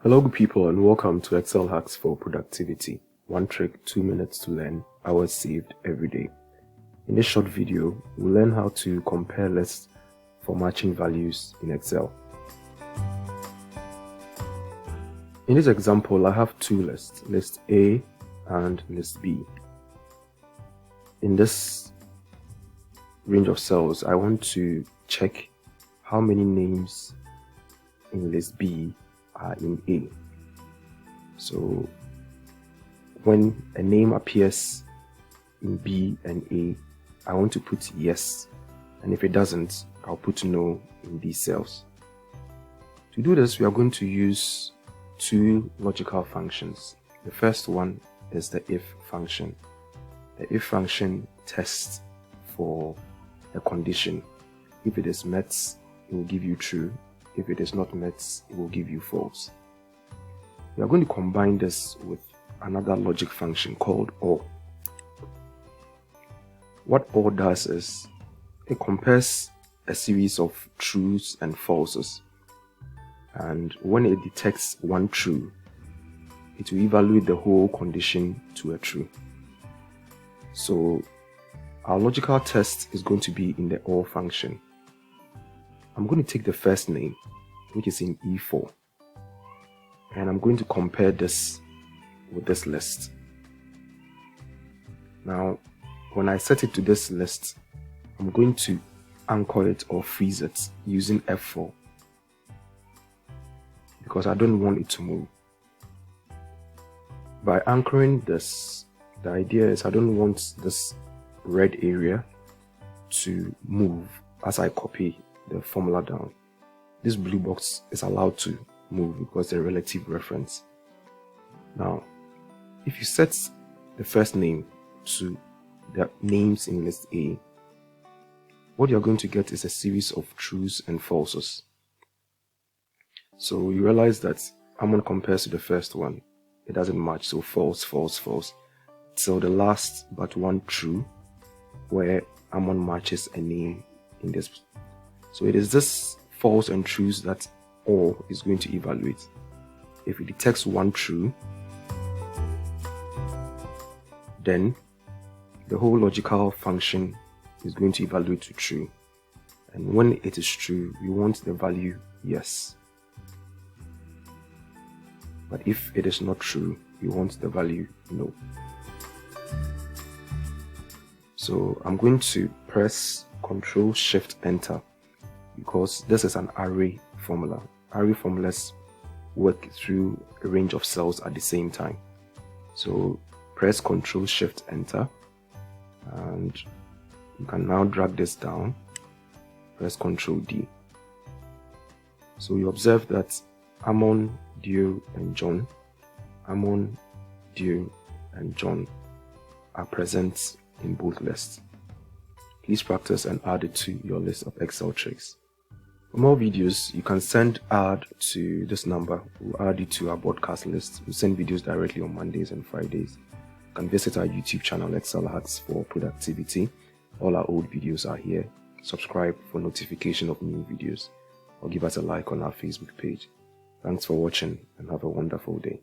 Hello good people and welcome to Excel Hacks for Productivity. One trick, 2 minutes to learn, hours saved every day. In this short video, we'll learn how to compare lists for matching values in Excel. In this example, I have two lists, list A and list B. In this range of cells, I want to check how many names in list B are in A. So when a name appears in B and A, I want to put yes, and if it doesn't, I'll put no in these cells. To do this, we are going to use two logical functions. The first one is the if function. The if function tests for a condition. If it is met, it will give you true. If it is not met, it will give you false. We are going to combine this with another logic function called OR. What OR does is it compares a series of trues and falses, and when it detects one true, it will evaluate the whole condition to a true. So our logical test is going to be in the OR function. I'm going to take the first name, which is in E4, and I'm going to compare this with this list. Now, when I set it to this list, I'm going to anchor it or freeze it using F4 because I don't want it to move. By anchoring this, the idea is I don't want this red area to move as I copy the formula down. This blue box is allowed to move because they're relative reference. Now, if you set the first name to the names in list A, what you're going to get is a series of trues and falses. So you realize that Amon compares to the first one, it doesn't match, so false, false, false. So the last but one true, where Amon matches a name in this. So it is this false and trues that OR is going to evaluate. If it detects one true, then the whole logical function is going to evaluate to true. And when it is true, we want the value yes. But if it is not true, we want the value no. So I'm going to press Ctrl Shift Enter because this is an array formula. Array formulas work through a range of cells at the same time. So press Ctrl Shift Enter, and you can now drag this down. Press Ctrl D. So you observe that Amon, Dio, and John, Amon, Dio, and John are present in both lists. Please practice and add it to your list of Excel tricks. For more videos, you can send ad to this number. We'll add it to our broadcast list. We send videos directly on Mondays and Fridays. You can visit our YouTube channel, Excel Hacks for Productivity. All our old videos are here. Subscribe for notification of new videos, or give us a like on our Facebook page. Thanks for watching and have a wonderful day.